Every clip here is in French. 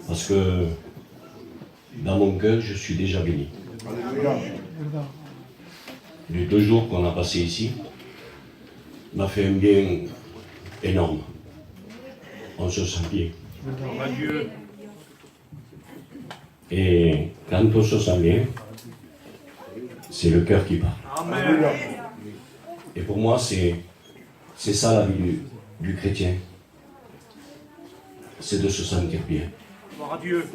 Parce que dans mon cœur, je suis déjà béni. Les 2 jours qu'on a passés ici m'a fait un bien énorme. On se sent bien. Et quand on se sent bien, c'est le cœur qui parle. Amen. Et pour moi, c'est ça la vie du chrétien. C'est de se sentir bien. Gloire à Dieu.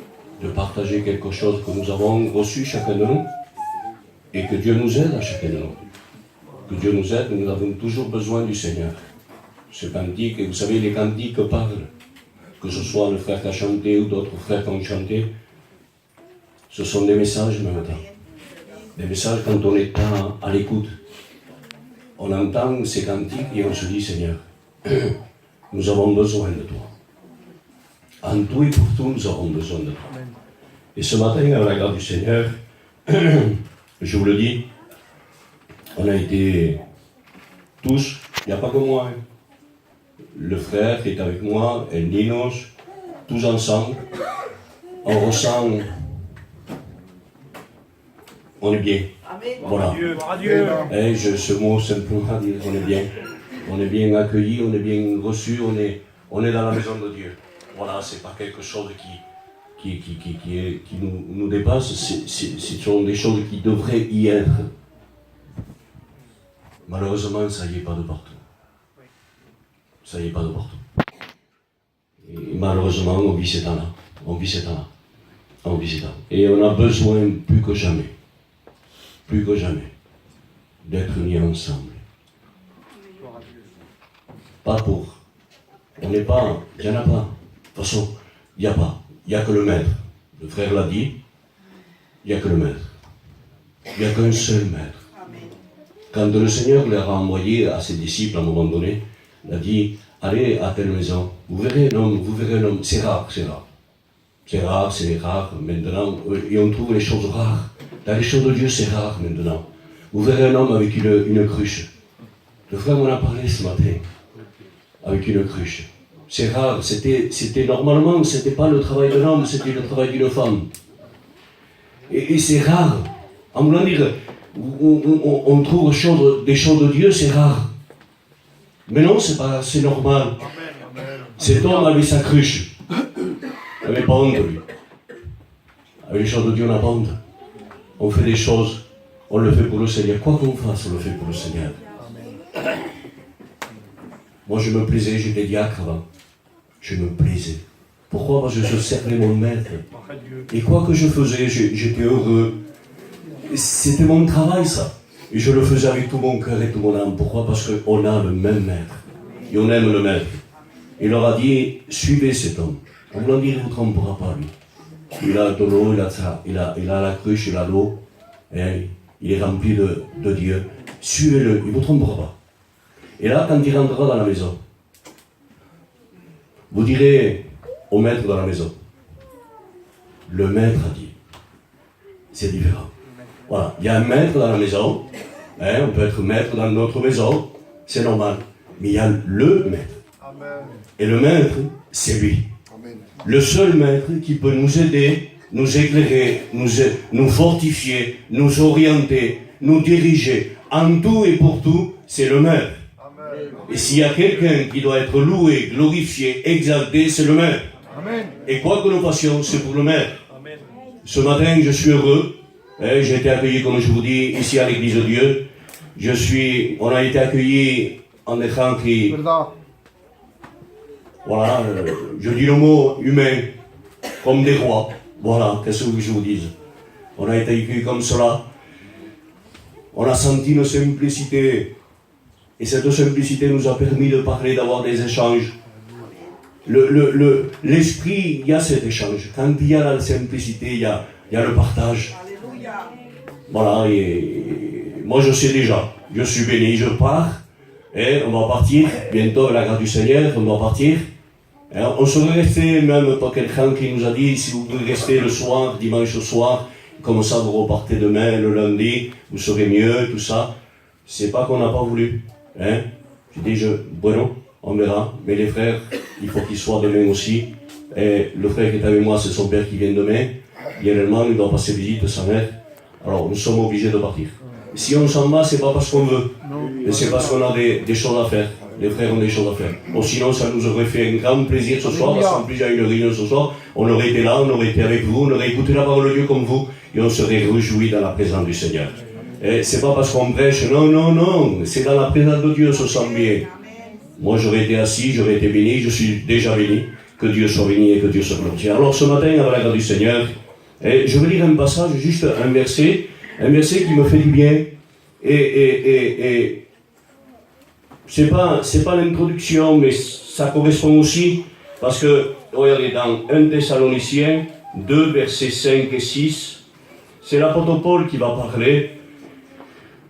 De partager quelque chose que nous avons reçu chacun de nous. Et que Dieu nous aide à chacun de nous. Que Dieu nous aide, nous avons toujours besoin du Seigneur. Ce cantique, et vous savez, les cantiques parlent. Que ce soit le frère qui a chanté ou d'autres frères qui ont chanté. Ce sont des messages en même temps. Des messages quand on n'est pas à l'écoute. On entend ces cantiques et on se dit, Seigneur, nous avons besoin de toi. En tout et pour tout, nous avons besoin de toi. Et ce matin, avec la grâce du Seigneur, je vous le dis, on a été tous, il n'y a pas que moi, hein. Le frère qui est avec moi, El Ninos, tous ensemble, on ressent, on est bien. Voilà. Gloire à Dieu. Et ce mot simplement dire on est bien. On est bien accueillis, on est bien reçus, on est dans la maison de Dieu. Voilà, c'est pas quelque chose qui nous dépasse, ce sont des choses qui devraient y être. Malheureusement, ça n'y est pas de partout. Ça n'y est pas de partout. Et malheureusement, on vit ces temps-là. On vit ces temps-là. On vit ces temps-là. Et on a besoin plus que jamais, d'être unis ensemble. Pas pour. On n'est pas, il n'y en a pas. De toute façon, il n'y a pas. Il n'y a que le maître. Le frère l'a dit, il n'y a que le maître. Il n'y a qu'un seul maître. Quand le Seigneur leur a envoyé à ses disciples à un moment donné, il a dit, allez à telle maison, vous verrez un homme, c'est rare. C'est rare maintenant, et on trouve les choses rares. Dans les choses de Dieu, c'est rare maintenant. Vous verrez un homme avec une cruche. Le frère m'en a parlé ce matin, avec une cruche. C'est rare, c'était normalement, c'était pas le travail d'un homme, c'était le travail d'une femme. Et c'est rare. En voulant dire, on trouve des choses de Dieu, c'est rare. Mais non, c'est normal. Cet homme avait sa cruche. Il n'avait pas honte, lui. Avec les choses de Dieu, on n'a pas honte. On fait des choses, on le fait pour le Seigneur. Quoi qu'on fasse, on le fait pour le Seigneur. Moi, je me plaisais, j'étais diacre avant. Je me plaisais. Pourquoi? Parce que je servais mon maître. Et quoi que je faisais, j'étais heureux. C'était mon travail, ça. Et je le faisais avec tout mon cœur et tout mon âme. Pourquoi? Parce qu'on a le même maître. Et on aime le maître. Il leur a dit, suivez cet homme. On voulant dire, il ne vous trompera pas, lui. Il a de l'eau, il a la cruche, il a l'eau. Et il est rempli de Dieu. Suivez-le, il ne vous trompera pas. Et là, quand il rentrera dans la maison, vous direz au maître dans la maison, le maître a dit. C'est différent. Voilà, il y a un maître dans la maison, on peut être maître dans notre maison, c'est normal. Mais il y a le maître. Amen. Et le maître, c'est lui. Amen. Le seul maître qui peut nous aider, nous éclairer, nous fortifier, nous orienter, nous diriger, en tout et pour tout, c'est le maître. Amen. Et s'il y a quelqu'un qui doit être loué, glorifié, exalté, c'est le maître. Amen. Et quoi que nous fassions, c'est pour le maître. Amen. Ce matin, je suis heureux. J'ai été accueilli, comme je vous dis, ici à l'église de Dieu. On a été accueillis en étant qui, Verdad. voilà, je dis le mot humain, comme des rois. Voilà, qu'est-ce que je vous dise. On a été accueillis comme cela. On a senti une simplicité. Et cette simplicité nous a permis de parler, d'avoir des échanges. L'esprit, il y a cet échange. Quand il y a la simplicité, il y a le partage. Voilà, et moi je sais déjà, je suis béni, je pars, et on va partir, bientôt à la grâce du Seigneur, on va partir. Et on serait resté, même pas quelqu'un qui nous a dit, si vous voulez rester le soir, dimanche au soir, comme ça vous repartez demain, le lundi, vous serez mieux, tout ça. C'est pas qu'on n'a pas voulu. J'ai dit, bueno, on verra, mais les frères, il faut qu'ils soient demain aussi, Et le frère qui est avec moi, c'est son père qui vient demain. Réellement, il doit passer visite sa mère. Alors, nous sommes obligés de partir. Si on s'en va, c'est pas parce qu'on veut, mais c'est parce qu'on a des choses à faire. Les frères ont des choses à faire. Bon, sinon, ça nous aurait fait un grand plaisir ce soir, parce qu'en plus, il y a une réunion ce soir. On aurait été là, on aurait été avec vous, on aurait écouté la parole de Dieu comme vous, et on serait réjouis dans la présence du Seigneur. Et c'est pas parce qu'on prêche, non, non, non, c'est dans la présence de Dieu, on se sent bien. Moi, j'aurais été assis, j'aurais été béni, je suis déjà béni. Que Dieu soit béni et que Dieu soit glorifié. Alors, ce matin, avec la grâce du Seigneur, je vais lire un passage, juste un verset qui me fait du bien. Et c'est pas l'introduction, mais ça correspond aussi, parce que, regardez, dans 1 Thessaloniciens 2, versets 5 et 6, c'est l'apôtre Paul qui va parler,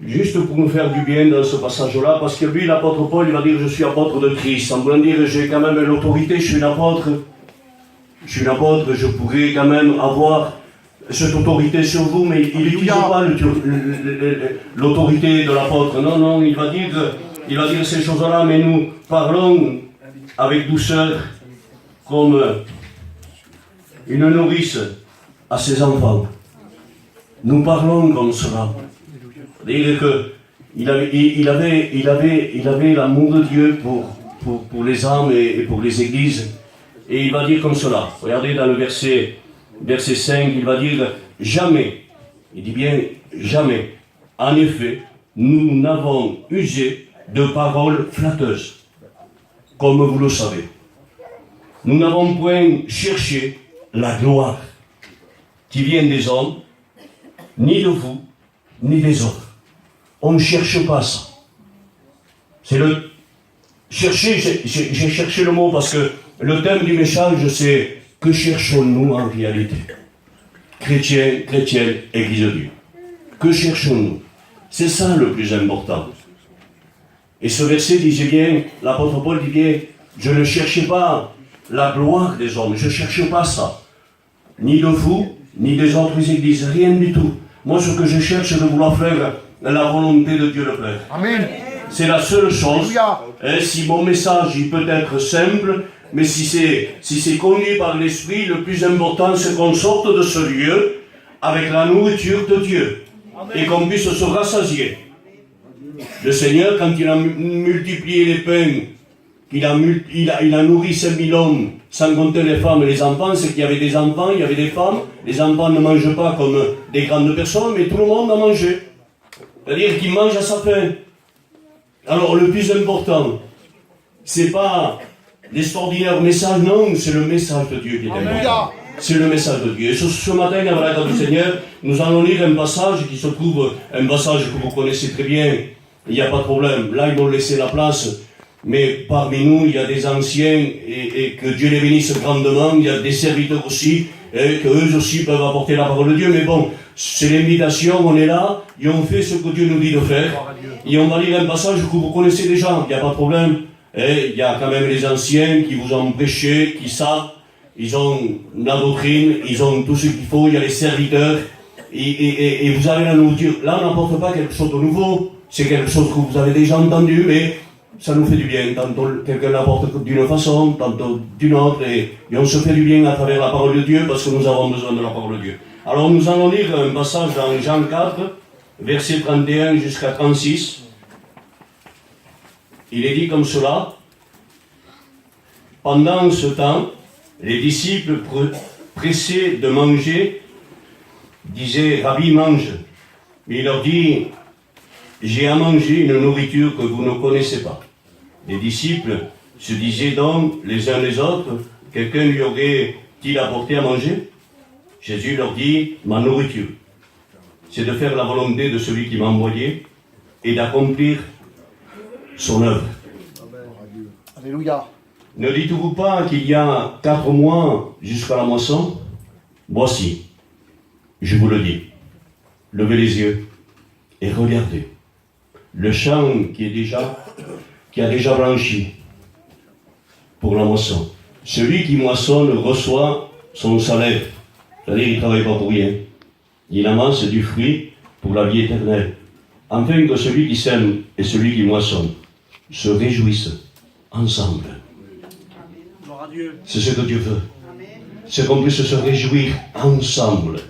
juste pour nous faire du bien dans ce passage-là, parce que lui, l'apôtre Paul, il va dire, je suis apôtre de Christ, en voulant dire, j'ai quand même l'autorité, je suis un apôtre, je pourrais quand même avoir cette autorité sur vous, mais il n'utilise pas l'autorité de l'apôtre. Non, non, il va dire ces choses-là, mais nous parlons avec douceur, comme une nourrice à ses enfants. Nous parlons comme cela. C'est-à-dire qu'il avait l'amour de Dieu pour les âmes et pour les églises. Et il va dire comme cela. Regardez dans le verset 5, il va dire « Jamais », il dit bien « jamais ». En effet, nous n'avons usé de paroles flatteuses, comme vous le savez. Nous n'avons point cherché la gloire qui vient des hommes, ni de vous, ni des autres. On ne cherche pas ça. C'est le... Chercher, j'ai cherché le mot parce que le thème du message, c'est « Que cherchons-nous en réalité ?» Chrétiens, chrétiennes, Église de Dieu. Que cherchons-nous? C'est ça le plus important. Et ce verset disait bien, l'apôtre Paul dit bien, je ne cherchais pas la gloire des hommes, je ne cherche pas ça. Ni de vous, ni des autres églises, rien du tout. Moi, ce que je cherche, c'est de vouloir faire la volonté de Dieu le Père. Amen. C'est la seule chose. Et si mon message, il peut être simple, mais si c'est conduit par l'Esprit, le plus important, c'est qu'on sorte de ce lieu avec la nourriture de Dieu. Amen. Et qu'on puisse se rassasier. Le Seigneur, quand il a multiplié les pains, il a nourri 5000 hommes, sans compter les femmes et les enfants, c'est qu'il y avait des enfants, il y avait des femmes. Les enfants ne mangent pas comme des grandes personnes, mais tout le monde a mangé. C'est-à-dire qu'il mange à sa faim. Alors le plus important, c'est pas l'extraordinaire message, non, c'est le message de Dieu qui est important. C'est le message de Dieu. Et ce matin, avec la grâce du Seigneur, nous allons lire un passage qui se trouve, un passage que vous connaissez très bien. Il n'y a pas de problème. Là, ils vont laisser la place. Mais parmi nous, il y a des anciens, et que Dieu les bénisse grandement. Il y a des serviteurs aussi, et que eux aussi peuvent apporter la parole de Dieu. Mais bon, c'est l'invitation, on est là, et on fait ce que Dieu nous dit de faire. Et on va lire un passage que vous connaissez déjà, il n'y a pas de problème. Et il y a quand même les anciens qui vous ont prêché, qui savent, ils ont la doctrine, ils ont tout ce qu'il faut, il y a les serviteurs, et vous avez la nourriture. Là, on n'apporte pas quelque chose de nouveau, c'est quelque chose que vous avez déjà entendu, mais ça nous fait du bien. Tantôt quelqu'un l'apporte d'une façon, tantôt d'une autre, et on se fait du bien à travers la parole de Dieu, parce que nous avons besoin de la parole de Dieu. Alors nous allons lire un passage dans Jean 4, verset 31 jusqu'à 36. Il est dit comme cela. Pendant ce temps, les disciples pressés de manger disaient « Rabbi, mange ». Mais il leur dit « J'ai à manger une nourriture que vous ne connaissez pas ». Les disciples se disaient donc les uns les autres « Quelqu'un lui aurait-il apporté à manger ?» Jésus leur dit « Ma nourriture, c'est de faire la volonté de celui qui m'a envoyé et d'accomplir son œuvre. » Alléluia. Ne dites-vous pas qu'il y a 4 mois jusqu'à la moisson? Voici, je vous le dis, levez les yeux et regardez. Le champ qui a déjà blanchi pour la moisson. Celui qui moissonne reçoit son salaire. C'est-à-dire qu'il ne travaille pas pour rien. Il amasse du fruit pour la vie éternelle. Afin que celui qui sème et celui qui moissonne se réjouissent ensemble. C'est ce que Dieu veut. c'est qu'on puisse se réjouir ensemble.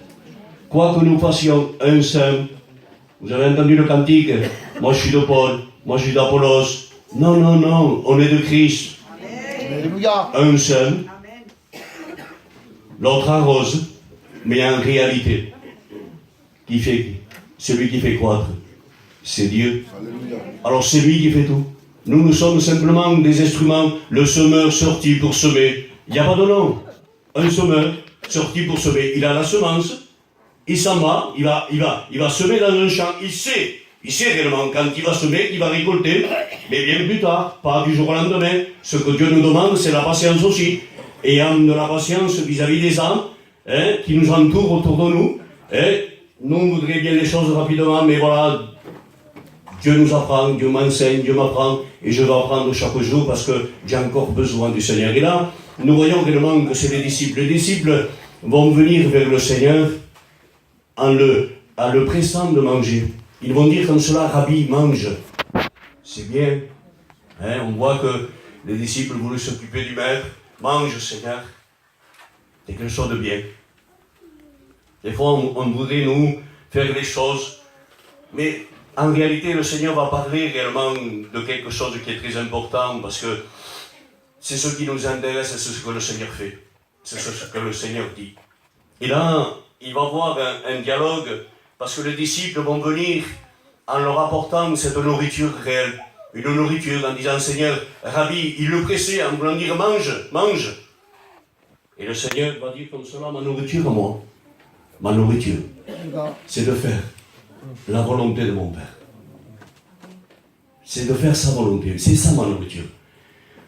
Quoi que nous fassions un seul, vous avez entendu le cantique, moi je suis de Paul, moi je suis d'Apollos. Non, non, non, on est de Christ. Alléluia. Un seul, l'autre arrose, mais en réalité, celui qui fait croître, c'est Dieu. Alléluia. Alors c'est lui qui fait tout. Nous sommes simplement des instruments, le semeur sorti pour semer. Il n'y a pas de nom. Un semeur sorti pour semer. Il a la semence, il s'en va, il va semer dans un champ. Il sait réellement quand il va semer, qu'il va récolter, mais bien plus tard, pas du jour au lendemain. Ce que Dieu nous demande, c'est la patience aussi. Ayant de la patience vis-à-vis des âmes qui nous entourent autour de nous. Nous, on voudrait bien les choses rapidement, mais voilà, Dieu nous apprend, Dieu m'enseigne, Dieu m'apprend, et je vais apprendre chaque jour parce que j'ai encore besoin du Seigneur. Et là, nous voyons réellement que c'est les disciples. Les disciples vont venir vers le Seigneur en le pressant de manger. Ils vont dire comme cela, Rabbi, mange. C'est bien. On voit que les disciples voulaient s'occuper du maître. Mange, Seigneur. C'est quelque chose de bien. Des fois, on voudrait nous faire les choses, mais en réalité, le Seigneur va parler réellement de quelque chose qui est très important, parce que c'est ce qui nous intéresse, c'est ce que le Seigneur fait. C'est ce que le Seigneur dit. Et là, il va y avoir un dialogue, parce que les disciples vont venir en leur apportant cette nourriture réelle. Une nourriture en disant, Seigneur, Rabbi, il le pressait en voulant dire, mange, mange. Et le Seigneur va dire comme cela, ma nourriture à moi, ma nourriture, c'est de faire la volonté de mon Père. C'est de faire sa volonté, c'est ça ma nourriture.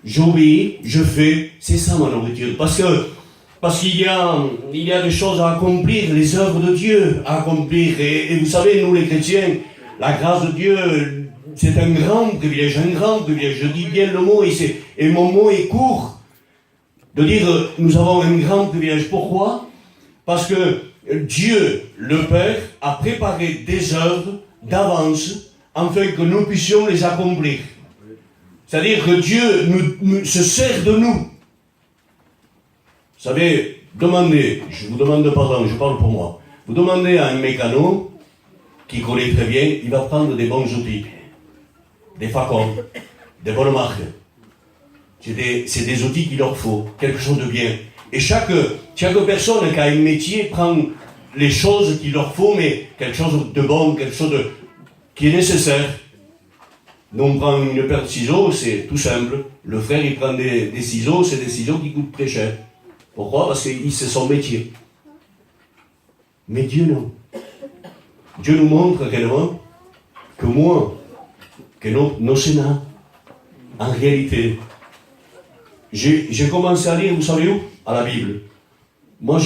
J'obéis, je fais, c'est ça ma nourriture. Parce qu'il y a des choses à accomplir, les œuvres de Dieu à accomplir. Et vous savez, nous les chrétiens, la grâce de Dieu, c'est un grand privilège, un grand privilège. Je dis bien le mot, et mon mot est court. De dire, nous avons un grand privilège. Pourquoi? Parce que Dieu, le Père, a préparé des œuvres d'avance, afin que nous puissions les accomplir. C'est-à-dire que Dieu se sert de nous. Vous savez, je vous demande pardon, je parle pour moi. Vous demandez à un mécano, qui connaît très bien, il va prendre des bons outils, des facons, des bonnes marques. C'est des outils qu'il leur faut, quelque chose de bien. Et chaque personne qui a un métier prend les choses qu'il leur faut, mais quelque chose de bon, quelque chose qui est nécessaire. Nous, on prend une paire de ciseaux, c'est tout simple. Le frère, il prend des ciseaux, c'est des ciseaux qui coûtent très cher. Pourquoi? Parce que c'est son métier. Mais Dieu, non. Dieu nous montre réellement que nos sénats, en réalité, j'ai commencé à lire, vous savez où? À la Bible. Moi,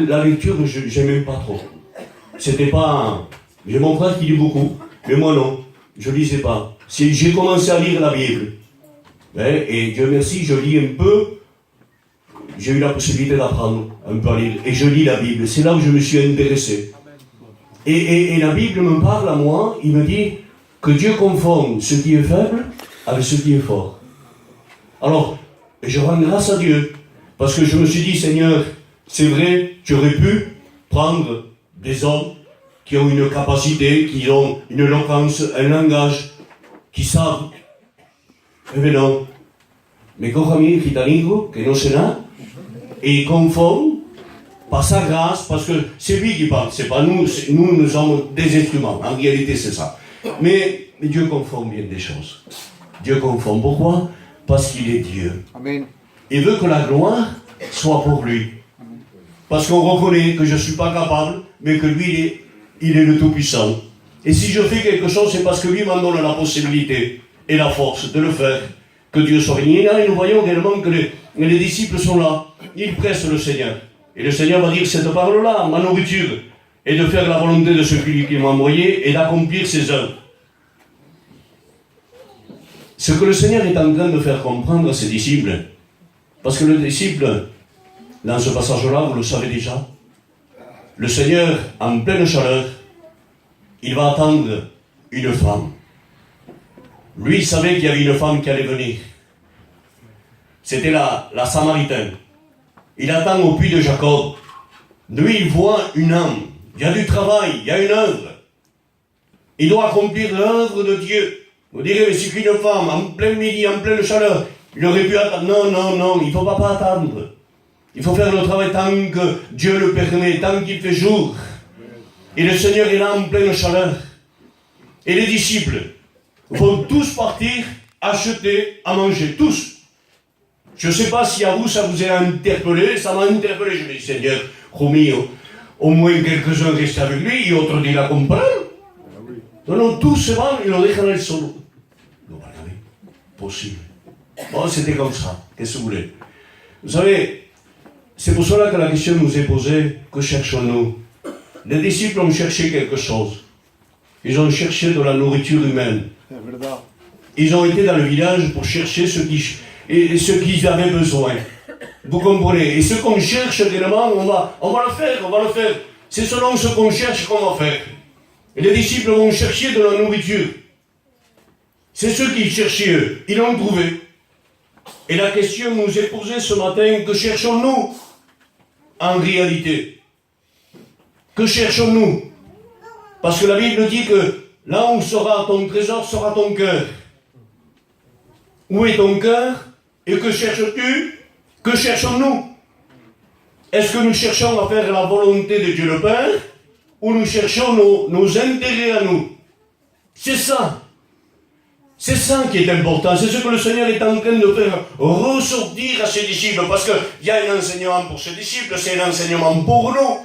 la lecture, j'aimais pas trop. C'était pas... J'ai mon frère qui lit beaucoup, mais moi non, je lisais pas. J'ai commencé à lire la Bible. Et Dieu merci, je lis un peu. J'ai eu la possibilité d'apprendre un peu à lire. Et je lis la Bible. C'est là où je me suis intéressé. Et la Bible me parle à moi, il me dit que Dieu confond ce qui est faible avec ce qui est fort. Alors, je rends grâce à Dieu. Parce que je me suis dit, Seigneur, c'est vrai, tu aurais pu prendre des hommes qui ont une capacité, qui ont une éloquence, un langage, qui savent. Eh bien non. Mais Kohamir Kitanigo, que nos sénats, et il confond par sa grâce, parce que c'est lui qui parle, c'est pas nous, nous sommes des instruments, en réalité c'est ça. Mais Dieu confond bien des choses. Dieu confond. Pourquoi? Parce qu'il est Dieu. Amen. Il veut que la gloire soit pour lui. Parce qu'on reconnaît que je ne suis pas capable, mais que lui, il est le Tout-Puissant. Et si je fais quelque chose, c'est parce que lui m'en donne la possibilité et la force de le faire. Que Dieu soit béni. Et là, nous voyons également que les disciples sont là. Ils pressent le Seigneur. Et le Seigneur va dire cette parole-là, ma nourriture, est de faire la volonté de celui qui m'a envoyé et d'accomplir ses œuvres. Ce que le Seigneur est en train de faire comprendre à ses disciples, parce que le disciple, dans ce passage-là, vous le savez déjà, le Seigneur, en pleine chaleur, il va attendre une femme. Lui, il savait qu'il y avait une femme qui allait venir. C'était la Samaritaine. il attend au puits de Jacob. Lui, il voit une âme. Il y a du travail, il y a une œuvre. Il doit accomplir l'œuvre de Dieu. Vous direz, mais c'est qu'une femme, en plein midi, en pleine chaleur, il aurait pu attendre. Non, non, non, il ne faut pas attendre. Il faut faire le travail tant que Dieu le permet, tant qu'il fait jour. Et le Seigneur est là en pleine chaleur. Et les disciples vont tous partir acheter à manger, tous. Je ne sais pas si à vous ça vous a interpellé, ça m'a interpellé. Je me dis, Seigneur, Romy, au moins quelques-uns restent avec lui, et autres la comprennent. Non, non, tous se vont et le dejan el solo. Non, regardez, possible. Bon, c'était comme ça, qu'est-ce que vous voulez? Vous savez, c'est pour cela que la question nous est posée, que cherchons-nous? Les disciples ont cherché quelque chose. Ils ont cherché de la nourriture humaine. C'est verdad. Ils ont été dans le village pour chercher ce qu'ils avaient besoin. Vous comprenez? Et ce qu'on cherche réellement, on va le faire. C'est selon ce qu'on cherche qu'on va faire. Et les disciples vont chercher de la nourriture. C'est ce qu'ils cherchaient eux. Ils l'ont trouvé. Et la question nous est posée ce matin, que cherchons-nous en réalité? Que cherchons-nous? Parce que la Bible dit que là où sera ton trésor, sera ton cœur. Où est ton cœur? Et que cherches-tu? Que cherchons-nous? Est-ce que nous cherchons à faire la volonté de Dieu le Père? Ou nous cherchons nos intérêts à nous? C'est ça. C'est ça qui est important. C'est ce que le Seigneur est en train de faire ressortir à ses disciples. Parce qu'il y a un enseignement pour ses disciples, c'est un enseignement pour nous.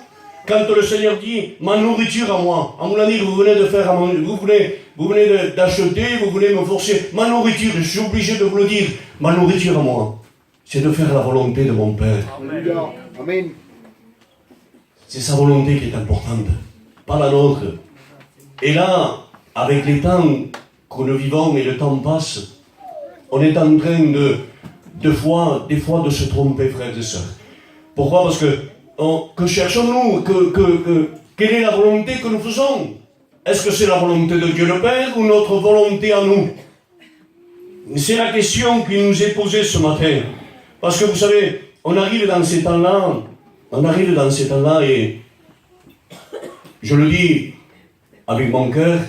Quand le Seigneur dit, ma nourriture à moi, à mon dire, vous venez de faire à manger, vous venez d'acheter, vous venez me forcer, ma nourriture, je suis obligé de vous le dire, ma nourriture à moi, c'est de faire la volonté de mon Père. Alléluia. Amen. C'est sa volonté qui est importante, pas la nôtre. Et là, avec les temps que nous vivons et le temps passe, on est en train des fois de se tromper, frères et sœurs. Pourquoi? Parce que cherchons-nous? Quelle est la volonté que nous faisons? Est-ce que c'est la volonté de Dieu le Père ou notre volonté à nous? C'est la question qui nous est posée ce matin. Parce que vous savez, on arrive dans ces temps-là et je le dis avec mon cœur,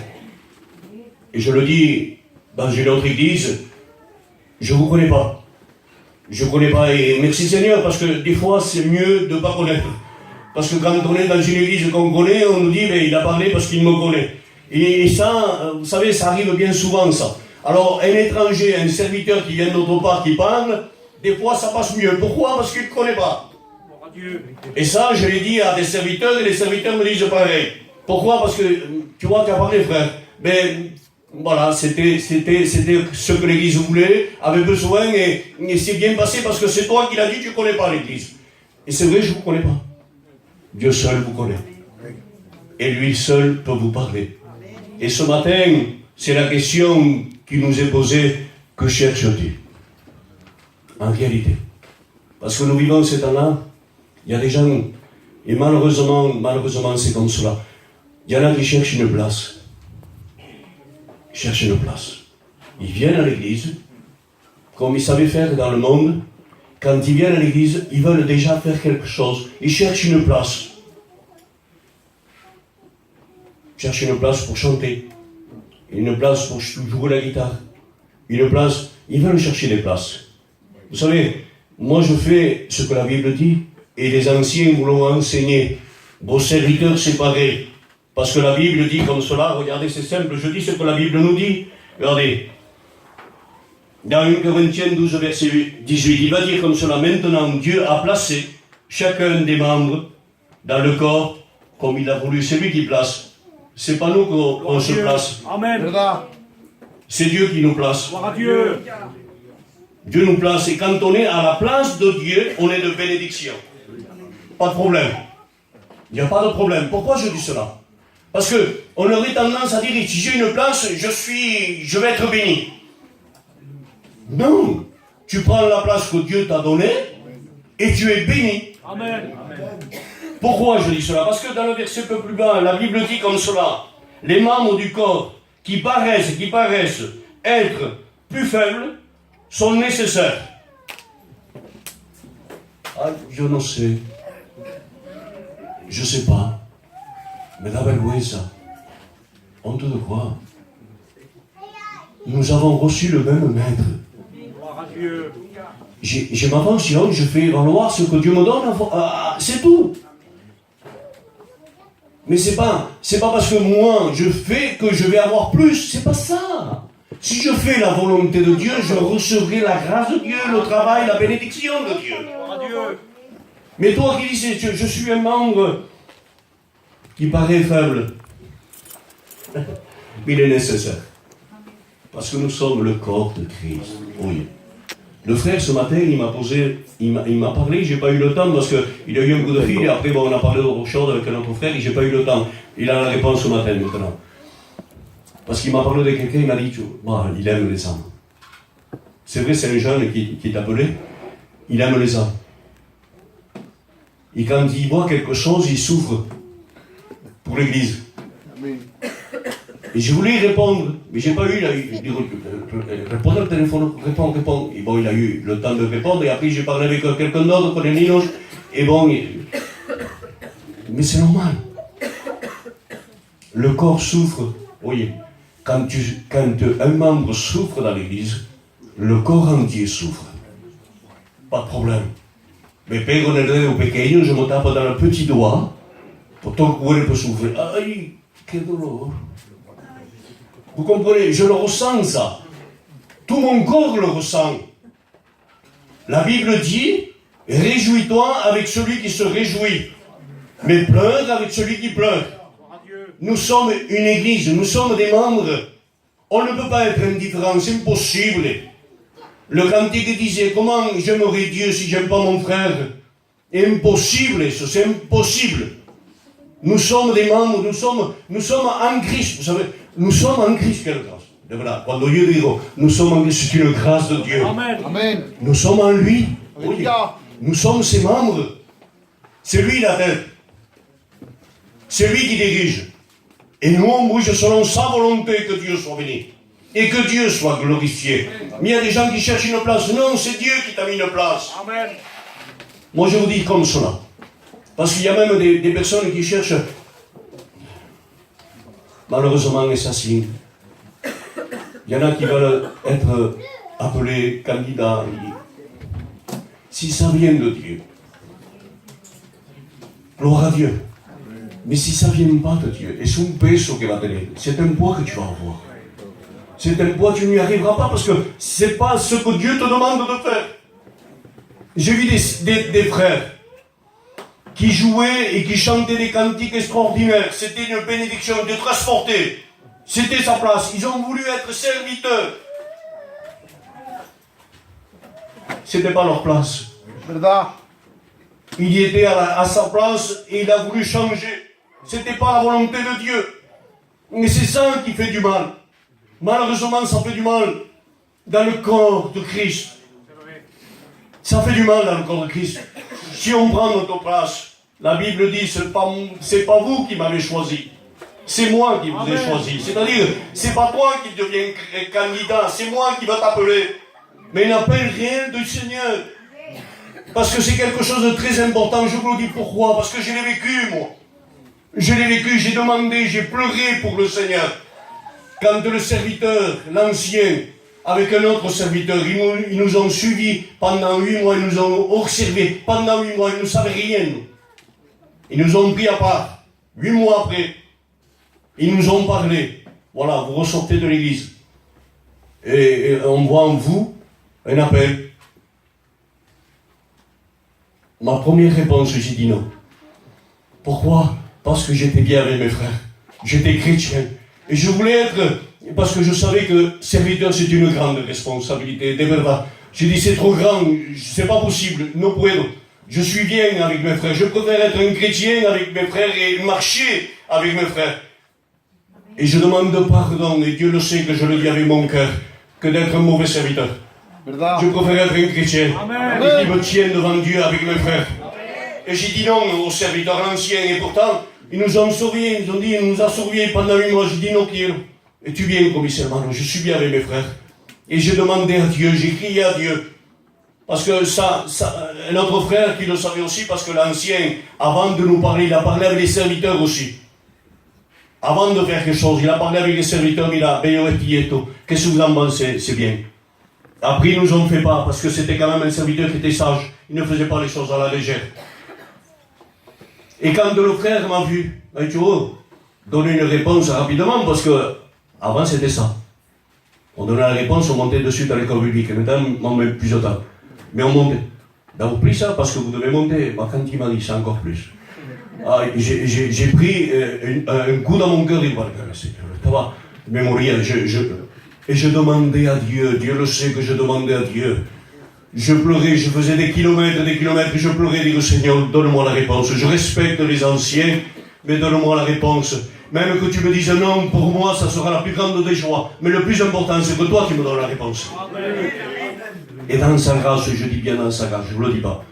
et je le dis dans une autre église, je ne vous connais pas. Je ne connais pas, et merci Seigneur, parce que des fois c'est mieux de ne pas connaître. Parce que quand on est dans une église qu'on connaît, on nous dit, mais il a parlé parce qu'il me connaît. Et ça, vous savez, ça arrive bien souvent ça. Alors un étranger, un serviteur qui vient d'autre part, qui parle, des fois ça passe mieux. Pourquoi? Parce qu'il ne connaît pas. Et ça, je l'ai dit à des serviteurs, et les serviteurs me disent pareil. Pourquoi? Parce que, tu vois, tu as parlé frère, mais voilà, c'était ce que l'Église voulait, avait besoin, et c'est bien passé parce que c'est toi qui l'as dit, tu ne connais pas l'Église. Et c'est vrai, je ne vous connais pas. Dieu seul vous connaît. Et lui seul peut vous parler. Et ce matin, c'est la question qui nous est posée, que cherches-tu? En réalité. Parce que nous vivons ces temps-là, il y a des gens, et malheureusement, c'est comme cela. Il y en a qui cherchent une place. Ils cherchent une place. Ils viennent à l'église, comme ils savaient faire dans le monde. Quand ils viennent à l'église, ils veulent déjà faire quelque chose. Ils cherchent une place. Ils cherchent une place pour chanter. Une place pour jouer la guitare. Une place. Ils veulent chercher des places. Vous savez, moi je fais ce que la Bible dit, et les anciens vous l'ont enseigné. Vos serviteurs séparés. Parce que la Bible dit comme cela, regardez, c'est simple, je dis ce que la Bible nous dit. Regardez. Dans 1 Corinthiens 12, verset 18, il va dire comme cela, maintenant Dieu a placé chacun des membres dans le corps comme il a voulu. C'est lui qui place. C'est pas nous qu'on se place. Amen. Verdad. C'est Dieu qui nous place. Gloire à Dieu. Dieu nous place. Et quand on est à la place de Dieu, on est de bénédiction. Pas de problème. Il n'y a pas de problème. Pourquoi je dis cela? Parce qu'on aurait tendance à dire, si j'ai une place, je vais être béni. Non. Tu prends la place que Dieu t'a donnée et tu es béni. Amen. Pourquoi je dis cela? Parce que dans le verset un peu plus bas, la Bible dit comme cela, les membres du corps qui paraissent être plus faibles sont nécessaires. Ah, je ne sais. Je ne sais pas. Mais la vergüenza. Honte de quoi? Nous avons reçu le même maître. Je m'aventionne, je fais valoir ce que Dieu me donne. C'est tout. Mais c'est pas parce que moi je fais que je vais avoir plus. C'est pas ça. Si je fais la volonté de Dieu, je recevrai la grâce de Dieu, le travail, la bénédiction de Dieu. Mais toi qui dis, je suis un membre qui paraît faible, mais il est nécessaire. Parce que nous sommes le corps de Christ. Oui. Le frère, ce matin, il m'a parlé, j'ai pas eu le temps parce qu'il a eu un coup de fil et après, on a parlé au chaud avec un autre frère et j'ai pas eu le temps. Il a la réponse ce matin, maintenant. Parce qu'il m'a parlé de quelqu'un, il m'a dit, il aime les âmes. C'est vrai, c'est un jeune qui est appelé, il aime les âmes. Et quand il voit quelque chose, il souffre pour l'Église. Amen. Et je voulais y répondre, mais j'ai pas eu, répondre au téléphone, réponds. Et bon, il a eu le temps de répondre, et après j'ai parlé avec quelqu'un d'autre, pour les Ninos, et bon, mais c'est normal. Le corps souffre, oui. Quand un membre souffre dans l'Église, le corps entier souffre. Pas de problème. Mais pego nel dedo pequeño, je me tape dans le petit doigt, pour tout le corps souffrir. Aïe, quel douleur. Vous comprenez, je le ressens ça. Tout mon corps le ressent. La Bible dit, réjouis-toi avec celui qui se réjouit, mais pleure avec celui qui pleure. Nous sommes une église, nous sommes des membres. On ne peut pas être indifférent, c'est impossible. Le cantique disait, comment j'aimerais Dieu si j'aime pas mon frère? Impossible, c'est impossible. Nous sommes des membres, nous sommes en Christ, vous savez, nous sommes en Christ, quelle grâce. Et voilà, quand Dieu dit, nous sommes en Christ, c'est une grâce de Dieu. Amen. Amen. Nous sommes en lui. Alléluia. Nous sommes ses membres. C'est lui la tête. C'est lui qui dirige. Et nous, on bouge selon sa volonté que Dieu soit béni. Et que Dieu soit glorifié. Mais il y a des gens qui cherchent une place. Non, c'est Dieu qui t'a mis une place. Amen. Moi, je vous dis comme cela. Parce qu'il y a même des personnes qui cherchent, malheureusement, et ça signe. Il y en a qui veulent être appelés candidats. Si ça vient de Dieu, gloire à Dieu. Mais si ça ne vient pas de Dieu, et c'est un peso qui va te donner, c'est un poids que tu vas avoir. C'est un poids, tu n'y arriveras pas parce que ce n'est pas ce que Dieu te demande de faire. J'ai vu des frères qui jouaient et qui chantaient des cantiques extraordinaires. C'était une bénédiction de transporter. C'était sa place. Ils ont voulu être serviteurs. C'était pas leur place. Verdad. Il y était à sa place et il a voulu changer. C'était pas la volonté de Dieu. Mais c'est ça qui fait du mal. Malheureusement, ça fait du mal dans le corps de Christ. Ça fait du mal dans le corps de Christ. Si on prend notre place, la Bible dit, c'est pas vous qui m'avez choisi. C'est moi qui vous ai choisi. C'est-à-dire, c'est pas toi qui deviens candidat, c'est moi qui va t'appeler. Mais n'appelle rien du Seigneur. Parce que c'est quelque chose de très important. Je vous le dis pourquoi. Parce que je l'ai vécu, moi. Je l'ai vécu, j'ai demandé, j'ai pleuré pour le Seigneur. Quand le serviteur, l'ancien, avec un autre serviteur, ils nous ont suivis pendant 8 mois, ils nous ont observés. Pendant 8 mois, ils ne savaient rien. Ils nous ont pris à part. 8 mois après, ils nous ont parlé. Voilà, vous ressortez de l'église. Et on voit en vous un appel. Ma première réponse, j'ai dit non. Pourquoi? Parce que j'étais bien avec mes frères. J'étais chrétien. Et je voulais être, parce que je savais que serviteur, c'est une grande responsabilité. De verdad. J'ai dit, c'est trop grand, c'est pas possible. No puedo. Je suis bien avec mes frères. Je préfère être un chrétien avec mes frères et marcher avec mes frères. Et je demande pardon, et Dieu le sait que je le dis avec mon cœur, que d'être un mauvais serviteur. Verdad. Je préfère être un chrétien. Amen. Et qui me tienne devant Dieu avec mes frères. Et j'ai dit non aux serviteurs anciens, et pourtant, ils nous ont sauvés, ils nous ont dit, ils nous ont sauvés pendant 8 mois. J'ai dit non, quiero. Et tu viens, commissaire Mano, je suis bien avec mes frères. Et j'ai demandé à Dieu, j'ai crié à Dieu. Parce que notre frère qui le savait aussi, parce que l'ancien, avant de nous parler, il a parlé avec les serviteurs aussi. Avant de faire quelque chose, il a parlé avec les serviteurs, il a dit, qu'est-ce que vous en pensez? C'est bien. Après, ils nous ont fait pas, parce que c'était quand même un serviteur qui était sage. Il ne faisait pas les choses à la légère. Et quand le frère m'a vu, il m'a dit, oh, donner une réponse rapidement, parce que avant c'était ça. On donnait la réponse, on montait dessus dans l'école publique. Maintenant, on met plus de temps. Mais on montait. D'abord pris ça, parce que vous devez monter. Bah, quand il m'a dit ça, encore plus. Ah, j'ai pris un coup dans mon cœur, il m'a dit, ça va, mémoriel, et je demandais à Dieu, Dieu le sait que je demandais à Dieu. Je pleurais, je faisais des kilomètres, je pleurais, je disais, Seigneur, donne-moi la réponse. Je respecte les anciens, mais donne-moi la réponse. Même que tu me dises non, pour moi, ça sera la plus grande des joies. Mais le plus important, c'est que toi, tu me donnes la réponse. Amen. Et dans sa grâce, je dis bien dans sa grâce, je ne vous le dis pas.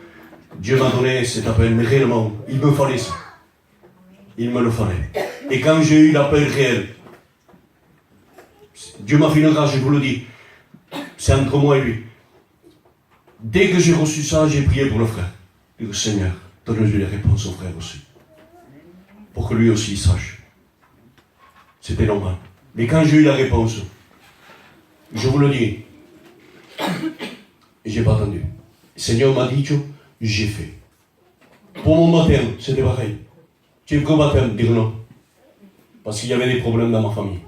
Dieu m'a donné cet appel, mais réellement, il me fallait ça. Il me le fallait. Et quand j'ai eu l'appel réel, Dieu m'a fait une grâce, je vous le dis. C'est entre moi et lui. Dès que j'ai reçu ça, j'ai prié pour le frère. Je dis, Seigneur, donne-lui les réponses au frère aussi. Pour que lui aussi il sache. C'était normal. Mais quand j'ai eu la réponse, je vous le dis, et j'ai pas attendu. Le Seigneur m'a dit, j'ai fait. Pour mon baptême, c'était pareil. Tu es prêt au baptême? Dire non. Parce qu'il y avait des problèmes dans ma famille.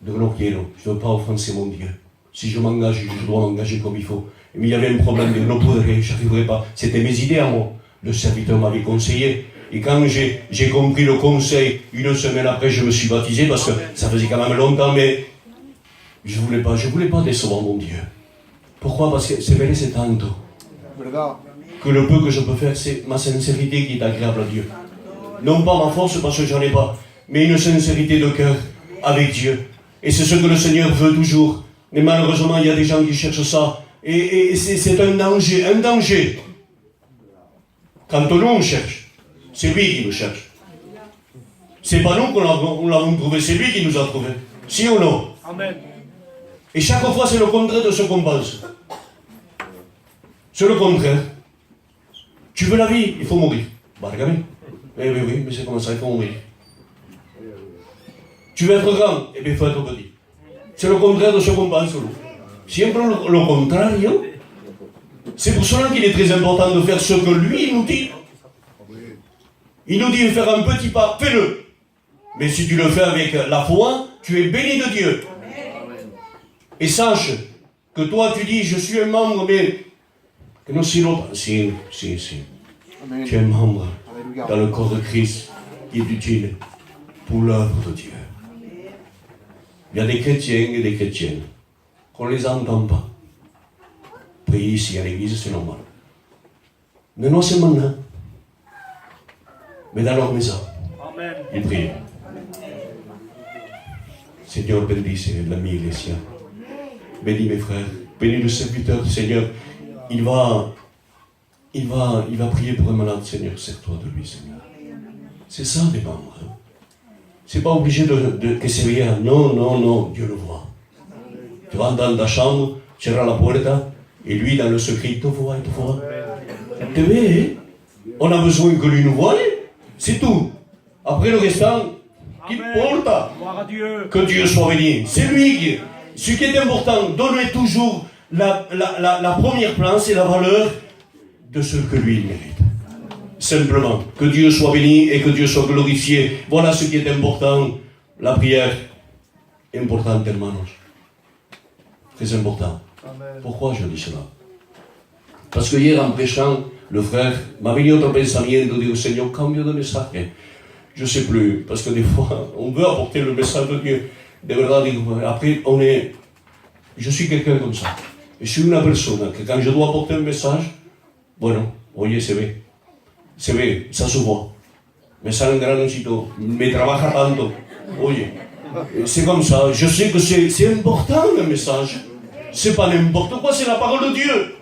Dire non, je ne veux pas offenser mon Dieu. Si je m'engage, je dois m'engager comme il faut. Mais il y avait un problème, je ne pourrais, je n'arriverais pas. C'était mes idées à moi. Le serviteur m'avait conseillé. Et quand j'ai compris le conseil, une semaine après, je me suis baptisé parce que ça faisait quand même longtemps, mais je voulais pas décevoir mon Dieu. Pourquoi? Parce que c'est vrai, c'est tanto. Que le peu que je peux faire, c'est ma sincérité qui est agréable à Dieu. Non pas ma force parce que j'en ai pas, mais une sincérité de cœur avec Dieu. Et c'est ce que le Seigneur veut toujours. Mais malheureusement, il y a des gens qui cherchent ça. Et c'est un danger. Quand nous on cherche, c'est lui qui nous cherche. C'est pas nous qu'on l'avons trouvé, c'est lui qui nous a trouvé. Si ou non? Amen. Et chaque fois, c'est le contraire de ce qu'on pense. C'est le contraire. Tu veux la vie, il faut mourir. Bah, regardez. Eh bien oui, mais c'est comme ça, il faut mourir. Tu veux être grand, eh bien il faut être petit. C'est le contraire de ce qu'on pense, nous. Siempre le contrario. C'est pour cela qu'il est très important de faire ce que lui nous dit. Il nous dit de faire un petit pas, fais-le. Mais si tu le fais avec la foi, tu es béni de Dieu. Et sache que toi tu dis, je suis un membre, mais que non, si l'autre, si. Tu es un membre dans le corps de Christ qui est utile pour l'œuvre de Dieu. Il y a des chrétiens et des chrétiennes qu'on ne les entend pas. Prier ici à l'église, c'est normal. Mais non seulement là, mais dans leur maison, ils prient. Seigneur, bénis l'ami Iglesia. Bénis mes frères. Bénis le serviteur du Seigneur. Il va prier pour un malade, Seigneur. Sers-toi de lui, Seigneur. C'est ça, des membres. C'est pas obligé que c'est rien. Non, Dieu le voit. Tu vas dans ta chambre, tu verras la porte, et lui, dans le secret, il te voit. Tu vois, on a besoin que lui nous voie, c'est tout. Après le restant, qu'il porte. Que Dieu soit béni. C'est lui qui. Ce qui est important, donner toujours la première place et la valeur de ce que lui mérite. Simplement, que Dieu soit béni et que Dieu soit glorifié. Voilà ce qui est important. La prière, importante, hermanos. Très important. Amen. Pourquoi je dis cela? Parce que hier, en prêchant, le frère m'a venu autre pensamiento de dire, Seigneur, cambio de message. Je ne sais plus, parce que des fois, on veut apporter le message de Dieu. De verdad, après, je suis quelqu'un comme ça. Je suis une personne que quand je dois apporter un message, bueno, oye, c'est vrai, ça se voit. Me sale un granoncito, me trabaja tanto. Oye, c'est comme ça. Je sais que c'est important le message. C'est pas n'importe quoi, c'est la parole de Dieu.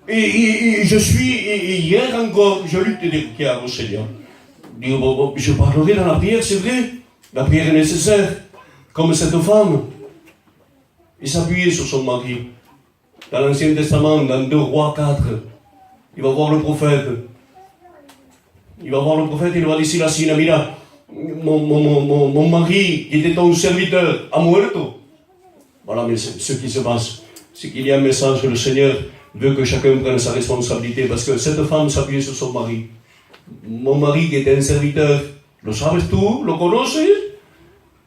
Et je suis, et hier encore, je lutte des prières au Seigneur. Je parlerai dans la prière, c'est vrai. La prière est nécessaire. Comme cette femme. Et s'appuyer sur son mari. dans l'Ancien Testament, dans 2 Rois 4, il va voir le prophète. Il va voir le prophète, il va dire la mira, mon mari, qui était ton serviteur, a muerto. Voilà, mais ce qui se passe, c'est qu'il y a un message que le Seigneur veut que chacun prenne sa responsabilité, parce que cette femme s'appuyait sur son mari. Mon mari, qui était un serviteur, lo sabes tú, lo conoces?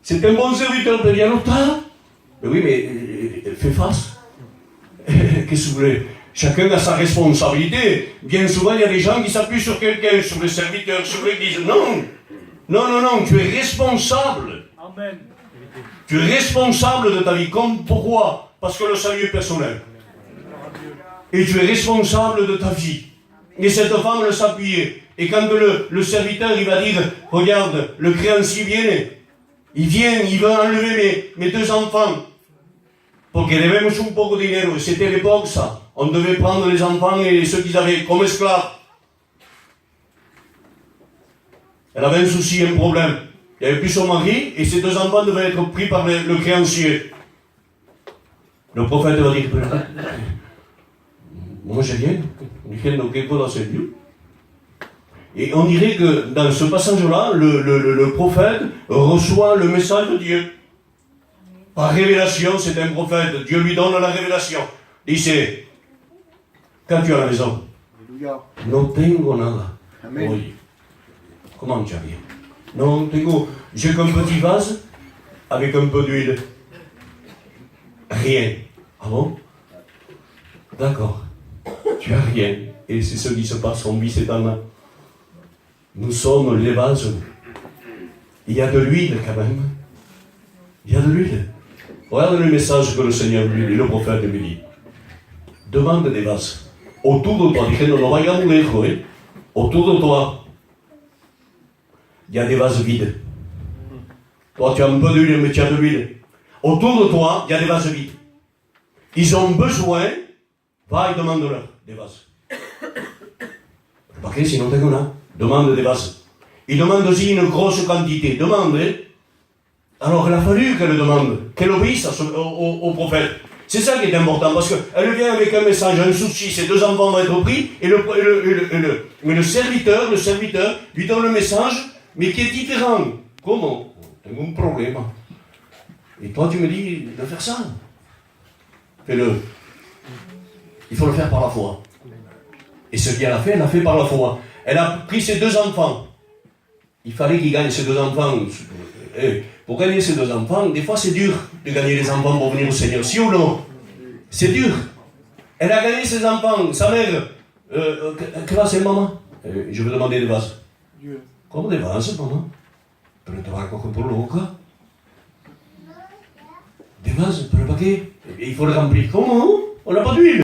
C'est un bon serviteur, pero ya no está. Mais oui, mais fais face. Qu'est-ce que vous voulez? Chacun a sa responsabilité. Bien souvent, il y a des gens qui s'appuient sur quelqu'un, sur le serviteur, sur l'église. Non, non, non, non, tu es responsable. Amen. Tu es responsable de ta vie. Pourquoi? Parce que le salut est personnel. Et tu es responsable de ta vie. Et cette femme le s'appuyait. Et quand le serviteur, il va dire, regarde, le créancier vient, il veut enlever mes 2 enfants. Porque debemos un poco de dinero. C'était l'époque, ça. On devait prendre les enfants et ceux qu'ils avaient comme esclaves. Elle avait un souci, un problème. Il n'y avait plus son mari et ses 2 enfants devaient être pris par le créancier. Le prophète va dire, moi j'ai rien. Diciendo que puedo hacer yo. Et on dirait que dans ce passage-là, le prophète reçoit le message de Dieu. Par révélation, c'est un prophète. Dieu lui donne la révélation. Dice, quand tu es à la maison, Alléluia. no tengo nada. Amen. Oye, comment tu as rien? Non, tengo, j'ai qu'un petit vase avec un peu d'huile. Rien. Ah bon? D'accord. Tu as rien. Et c'est ce qui se passe, on vit cet an-là. Nous sommes les vases. Il y a de l'huile quand même. Il y a de l'huile. Regarde le message que le Seigneur lui dit, le prophète lui dit. Demande des vases. Autour de toi, diciendo, no vaya muy lejos, ¿eh? Autour de toi, il y a des vases vides. Toi, tu as un peu d'huile, mais tu as de l'huile. Autour de toi, il y a des vases vides. Ils ont besoin, va et demande-leur des vases. Parce que sinon, t'es là. Demande des vases. Il demande aussi une grosse quantité. Demande. Alors, il a fallu qu'elle demande, qu'elle obéisse au prophète. C'est ça qui est important, parce qu'elle vient avec un message, un souci, ses 2 enfants vont être pris, et mais le serviteur lui donne le message, mais qui est différent. Comment? J'ai un problème. Et toi, tu me dis de faire ça. Fais-le. Il faut le faire par la foi. Et ce qu'elle a fait, elle l'a fait par la foi. Elle a pris ses 2 enfants. Il fallait qu'il gagne ses 2 enfants. Et pour gagner ses 2 enfants, des fois c'est dur de gagner les enfants pour venir au Seigneur. Si ou non? C'est dur. Elle a gagné ses enfants. Sa mère, que va c'est maman? Je veux demander des vases. Dieu. Comment des vases, maman? Pero te vas a coger por loca. Des vases, pero ¿para qué? Il faut le remplir. Comment? On n'a pas d'huile.